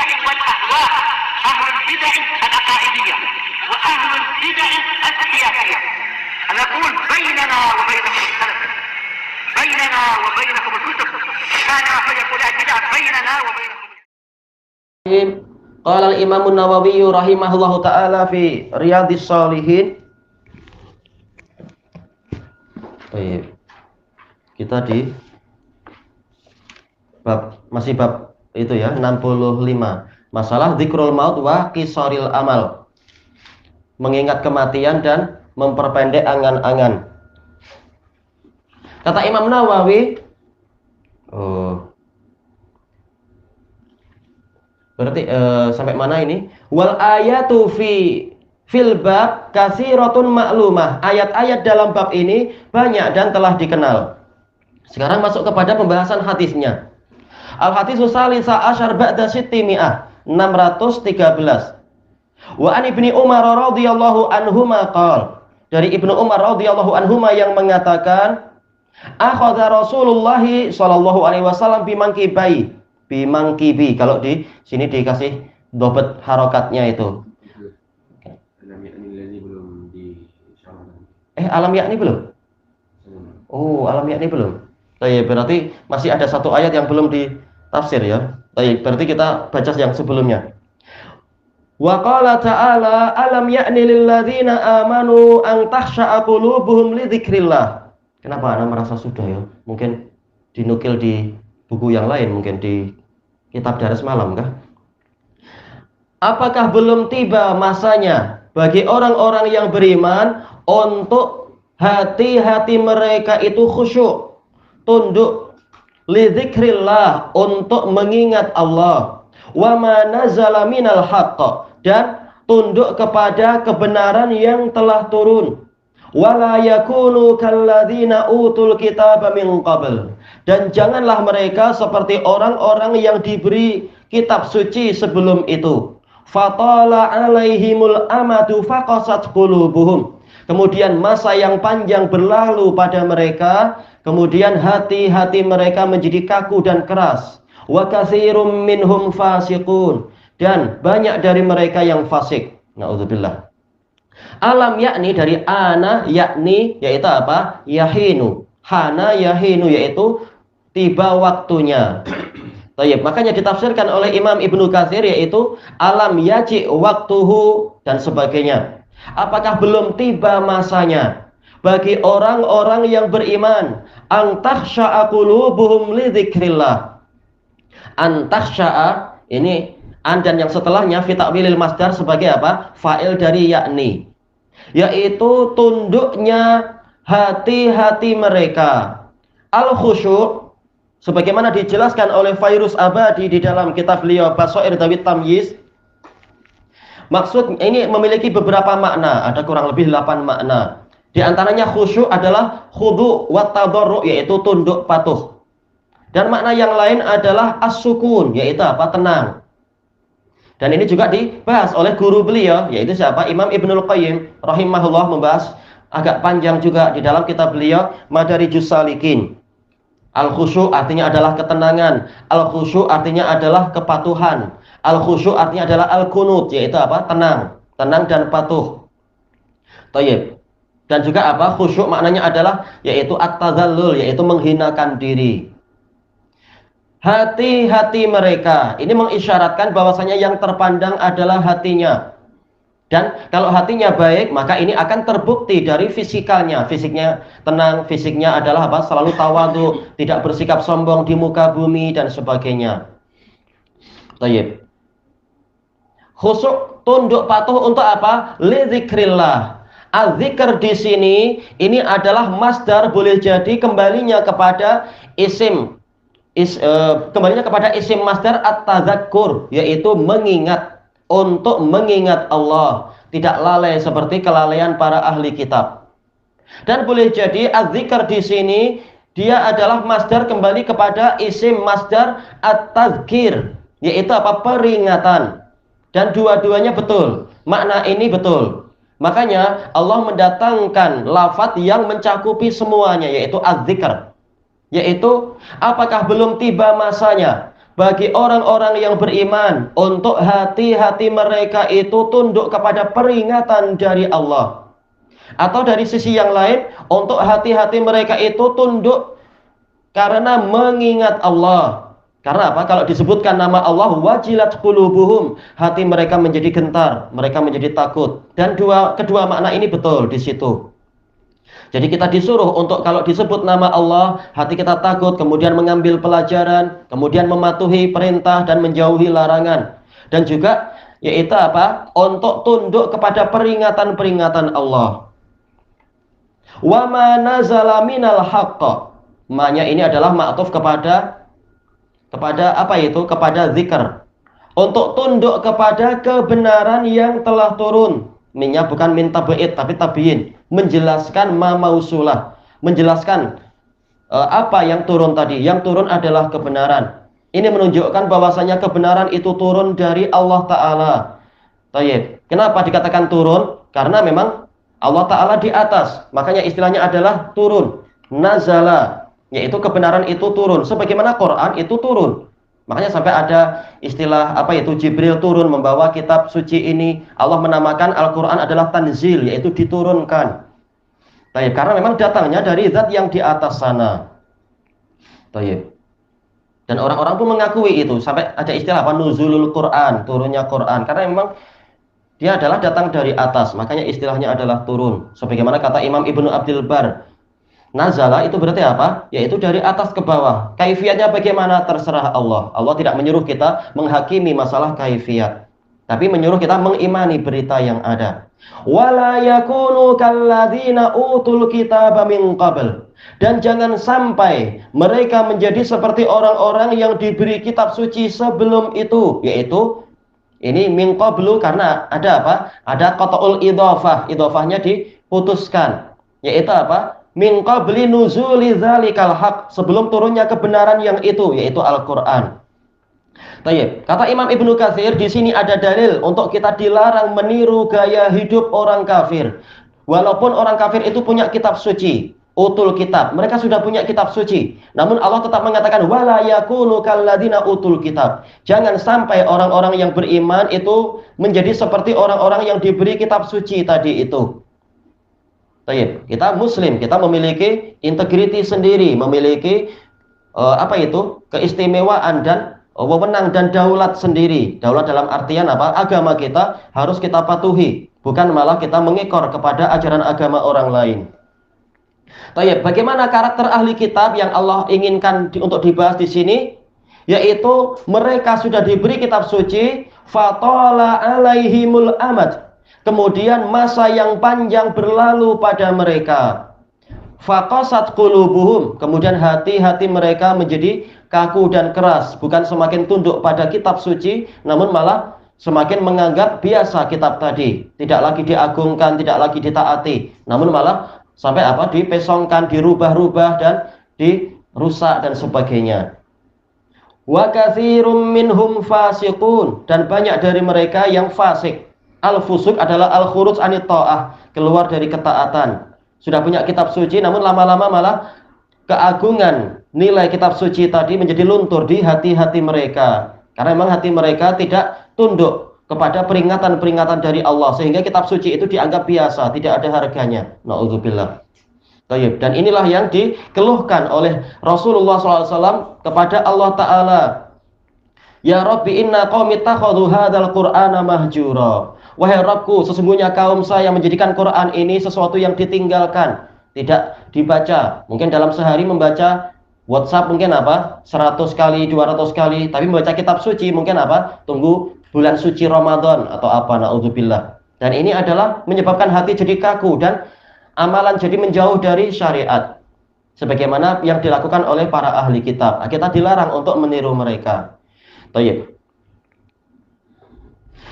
البدع والأهواء، أهل البدع العقائدية وأهل البدع السياسية. نقول بيننا وبينكم السلف، بيننا وبينكم الكتب، كان فيقول البدع بيننا وبينكم. قال الإمام النووي رحمه الله تعالى في رياض الصالحين. Baik. Kita di masih bab itu ya, 65. Masalah dzikrul maut wa qisaril amal. Mengingat kematian dan memperpendek angan-angan. Kata Imam Nawawi, berarti sampai mana ini? Wal ayatu fil bab katsiratun ma'lumah. Ayat-ayat dalam bab ini banyak dan telah dikenal. Sekarang masuk kepada pembahasan hadisnya. Al-haditsu salisa asyar ba'da sittimi'ah, 613. Wa an Ibnu Umar radhiyallahu anhuma qala. Dari Ibnu Umar radhiyallahu anhuma yang mengatakan, akhadha Rasulullah sallallahu alaihi wasallam bimangkibi. Kalau di sini dikasih dobet harokatnya itu. Alam yakni belum? Oh, alam yakni belum. Baik, berarti masih ada satu ayat yang belum ditafsir ya. Baik, berarti kita baca yang sebelumnya. Wa qala ta'ala alam ya'ni lil ladzina amanu an takhsha'a qulubuhum li dzikrillah. Kenapa Anda merasa sudah ya? Mungkin dinukil di buku yang lain, mungkin di kitab Daras Malam kah? Apakah belum tiba masanya bagi orang-orang yang beriman untuk hati-hati mereka itu khusyuk, tunduk li dzikrillah, untuk mengingat Allah, wa ma nazala minal haqq, dan tunduk kepada kebenaran yang telah turun, wala yakunu kalladzina utul kitaba min qabl, dan janganlah mereka seperti orang-orang yang diberi kitab suci sebelum itu, fatala alaihimul amadu faqasat qulubuhum, kemudian masa yang panjang berlalu pada mereka, kemudian hati-hati mereka menjadi kaku dan keras, wa katsirum minhum fasiqun, dan banyak dari mereka yang fasik. Nauzubillah. Alam yakni dari ana yakni yaitu apa? Yahinu. Hana yahinu yaitu tiba waktunya. Baik, makanya ditafsirkan oleh Imam Ibnu Katsir yaitu alam yaji waktuhu dan sebagainya. Apakah belum tiba masanya bagi orang-orang yang beriman an takhsha'a qulubuhum li dzikrillah. An takhsha'a ini an dan yang setelahnya fi ta'wilil masdar sebagai apa? Fa'il dari yakni, yaitu tunduknya hati-hati mereka. Al-khusyuk sebagaimana dijelaskan oleh Fairuz Abadi di dalam kitab beliau Basair Dawit Tamyiz. Maksud ini memiliki beberapa makna, ada kurang lebih 8 makna. Di antaranya khusyuk adalah khudu' wa tadarru, yaitu tunduk patuh. Dan makna yang lain adalah as-sukun, yaitu apa? Tenang. Dan ini juga dibahas oleh guru beliau, yaitu siapa? Imam Ibnul Qayyim rahimahullah, membahas agak panjang juga di dalam kitab beliau Madarijus Salikin. Al-khusyuk artinya adalah ketenangan, al-khusyuk artinya adalah kepatuhan, al-khusyuk artinya adalah al-qunut, yaitu apa? Tenang dan patuh. Thayyib. Dan juga apa? Khusyuk maknanya adalah yaitu at-tadzallul, yaitu menghinakan diri. Hati-hati mereka ini mengisyaratkan bahwasanya yang terpandang adalah hatinya. Dan kalau hatinya baik, maka ini akan terbukti dari fisikalnya. Fisiknya tenang, fisiknya adalah apa? Selalu tawadhu, tidak bersikap sombong di muka bumi dan sebagainya. Baik. Khusyuk, tunduk patuh untuk apa? Li dzikrillah. Az-zikr di sini ini adalah masdar, boleh jadi kembalinya kepada isim. Kembalinya kepada isim masdar at-tadzakkur, yaitu mengingat, untuk mengingat Allah, tidak lalai seperti kelalaian para ahli kitab. Dan boleh jadi az-zikr di sini dia adalah masdar kembali kepada isim masdar at-tadzkir, yaitu apa? Peringatan. Dan dua-duanya betul, makna ini betul. Makanya Allah mendatangkan lafadz yang mencakupi semuanya, yaitu az-zikr. Yaitu apakah belum tiba masanya bagi orang-orang yang beriman untuk hati-hati mereka itu tunduk kepada peringatan dari Allah. Atau dari sisi yang lain, untuk hati-hati mereka itu tunduk karena mengingat Allah. Karena apa? Kalau disebutkan nama Allah, wajilat qulubuhum, hati mereka menjadi gentar, mereka menjadi takut. Dan kedua makna ini betul di situ. Jadi kita disuruh untuk kalau disebut nama Allah, hati kita takut, kemudian mengambil pelajaran, kemudian mematuhi perintah dan menjauhi larangan. Dan juga yaitu apa? Untuk tunduk kepada peringatan-peringatan Allah. Wa ma nazala minal haqq. Ma-nya ini adalah ma'tuf kepada apa itu? Kepada zikr. Untuk tunduk kepada kebenaran yang telah turun. Minnya bukan min tabi'id tapi tabi'in, menjelaskan ma mausulah, menjelaskan apa yang turun tadi. Yang turun adalah kebenaran. Ini menunjukkan bahwasanya kebenaran itu turun dari Allah Ta'ala. Tayyib. Kenapa dikatakan turun? Karena memang Allah Ta'ala di atas, makanya istilahnya adalah turun. Nazala, yaitu kebenaran itu turun, sebagaimana Quran itu turun. Makanya sampai ada istilah apa itu, Jibril turun membawa kitab suci ini. Allah menamakan Al-Quran adalah tanzil, yaitu diturunkan. Tayyib. Karena memang datangnya dari zat yang di atas sana. Tayyib. Dan orang-orang pun mengakui itu. Sampai ada istilah apa, nuzulul Quran, turunnya Quran. Karena memang dia adalah datang dari atas, makanya istilahnya adalah turun. Sebagaimana kata Imam Ibnu Abdul Bar, nazala itu berarti apa? Yaitu dari atas ke bawah. Kaifiatnya bagaimana? Terserah Allah. Allah tidak menyuruh kita menghakimi masalah kaifiat, tapi menyuruh kita mengimani berita yang ada. Wala yakunu kalladzina utul kitaba min qabl. Dan jangan sampai mereka menjadi seperti orang-orang yang diberi kitab suci sebelum itu, yaitu ini min qablu, karena ada apa? Ada qata'ul idhofah. Idhofahnya diputuskan. Yaitu apa? Min qabli nuzuli dzalikal haq, sebelum turunnya kebenaran yang itu, yaitu Al-Qur'an. Tayyib. Kata Imam Ibnu Katsir, di sini ada dalil untuk kita dilarang meniru gaya hidup orang kafir. Walaupun orang kafir itu punya kitab suci, utul kitab, mereka sudah punya kitab suci. Namun Allah tetap mengatakan wala yakunu kalladzina utul kitab. Jangan sampai orang-orang yang beriman itu menjadi seperti orang-orang yang diberi kitab suci tadi itu. Kita muslim, kita memiliki integriti sendiri, memiliki apa itu? Keistimewaan dan wewenang dan daulat sendiri. Daulat dalam artian apa? Agama kita harus kita patuhi, bukan malah kita mengekor kepada ajaran agama orang lain. Bagaimana karakter ahli kitab yang Allah inginkan untuk dibahas di sini? Yaitu mereka sudah diberi kitab suci, fatala alaihimul amad. Kemudian masa yang panjang berlalu pada mereka. Faqasat qulubuhum, kemudian hati-hati mereka menjadi kaku dan keras, bukan semakin tunduk pada kitab suci, namun malah semakin menganggap biasa kitab tadi, tidak lagi diagungkan, tidak lagi ditaati, namun malah sampai apa? Dipesongkan, dirubah-rubah dan dirusak dan sebagainya. Wa katsirum minhum fasiqun, dan banyak dari mereka yang fasik. Al-fusuk adalah al-khuruj anit ta'ah, keluar dari ketaatan. Sudah punya kitab suci, namun lama-lama malah keagungan nilai kitab suci tadi menjadi luntur di hati-hati mereka. Karena memang hati mereka tidak tunduk kepada peringatan-peringatan dari Allah, sehingga kitab suci itu dianggap biasa, tidak ada harganya. Na'udzubillah. Dan inilah yang dikeluhkan oleh Rasulullah SAW kepada Allah Ta'ala. Ya Rabbi inna qaumi takhadhu hadzal qur'ana mahjura. Wahai Rabbku, sesungguhnya kaum saya menjadikan Quran ini sesuatu yang ditinggalkan, tidak dibaca. Mungkin dalam sehari membaca WhatsApp mungkin apa? 100 kali, 200 kali, tapi membaca kitab suci mungkin apa? Tunggu bulan suci Ramadan atau apa, naudzubillah. Dan ini adalah menyebabkan hati jadi kaku dan amalan jadi menjauh dari syariat. Sebagaimana yang dilakukan oleh para ahli kitab. Kita dilarang untuk meniru mereka. Baik.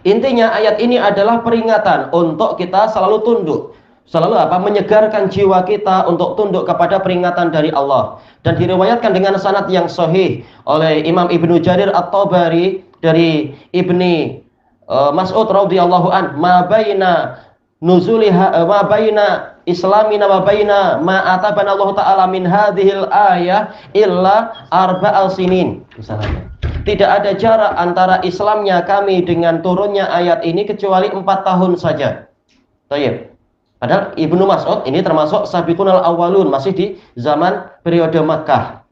Intinya ayat ini adalah peringatan untuk kita selalu tunduk, selalu apa? Menyegarkan jiwa kita untuk tunduk kepada peringatan dari Allah. Dan diriwayatkan dengan sanad yang sahih oleh Imam Ibnu Jarir At-Tabari dari Ibni Mas'ud radhiyallahu an, ma baina nuzuliha ma baina islamina wa baina ma atabana Allah taala min hadhil ayah illa arba'al sinin. Misalnya, tidak ada jarak antara Islamnya kami dengan turunnya ayat ini kecuali 4 tahun saja. Baik. Padahal Ibnu Mas'ud ini termasuk sabiqunal awwalun, masih di zaman periode Makkah.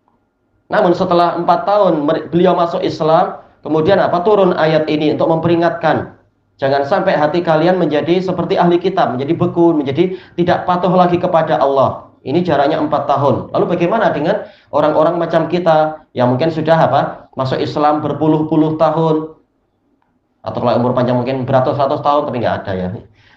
Namun setelah 4 tahun beliau masuk Islam, kemudian apa, turun ayat ini untuk memperingatkan, jangan sampai hati kalian menjadi seperti ahli kitab, menjadi beku, menjadi tidak patuh lagi kepada Allah. Ini jaraknya 4 tahun. Lalu bagaimana dengan orang-orang macam kita yang mungkin sudah apa, masuk Islam berpuluh-puluh tahun, atau kalau umur panjang mungkin beratus-ratus tahun, tapi nggak ada ya.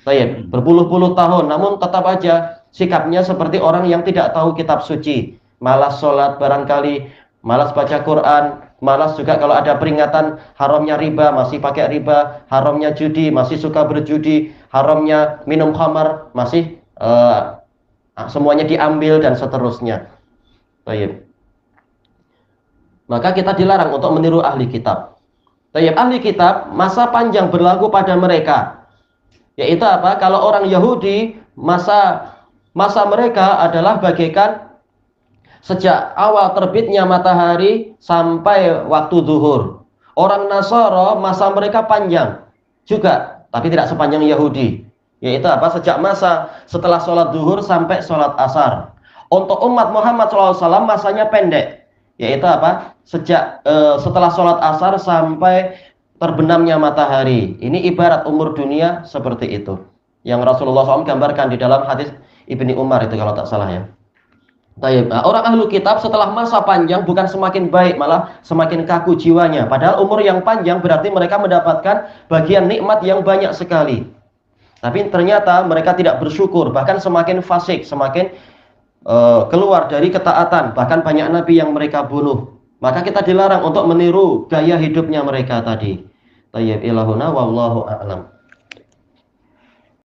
Baik, berpuluh-puluh tahun, namun tetap aja sikapnya seperti orang yang tidak tahu kitab suci, malas sholat barangkali, malas baca Quran, malas juga kalau ada peringatan haramnya riba, masih pakai riba, haramnya judi, masih suka berjudi, haramnya minum khamar, masih semuanya diambil dan seterusnya. Baik. Maka kita dilarang untuk meniru ahli kitab. Baik, ahli kitab masa panjang berlaku pada mereka. Yaitu apa? Kalau orang Yahudi, masa mereka adalah bagaikan sejak awal terbitnya matahari sampai waktu zuhur. Orang Nasara masa mereka panjang juga, tapi tidak sepanjang Yahudi. Yaitu apa? Sejak masa setelah sholat zuhur sampai sholat asar. Untuk umat Muhammad SAW masanya pendek. Yaitu apa? Sejak setelah sholat asar sampai terbenamnya matahari. Ini ibarat umur dunia seperti itu. Yang Rasulullah SAW gambarkan di dalam hadis Ibni Umar itu kalau tak salah ya. Baik, orang ahlu kitab setelah masa panjang bukan semakin baik, malah semakin kaku jiwanya. Padahal umur yang panjang berarti mereka mendapatkan bagian nikmat yang banyak sekali. Tapi ternyata mereka tidak bersyukur, bahkan semakin fasik, semakin keluar dari ketaatan. Bahkan banyak nabi yang mereka bunuh. Maka kita dilarang untuk meniru gaya hidupnya mereka tadi. Tayyib ilahuna wallahu a'lam.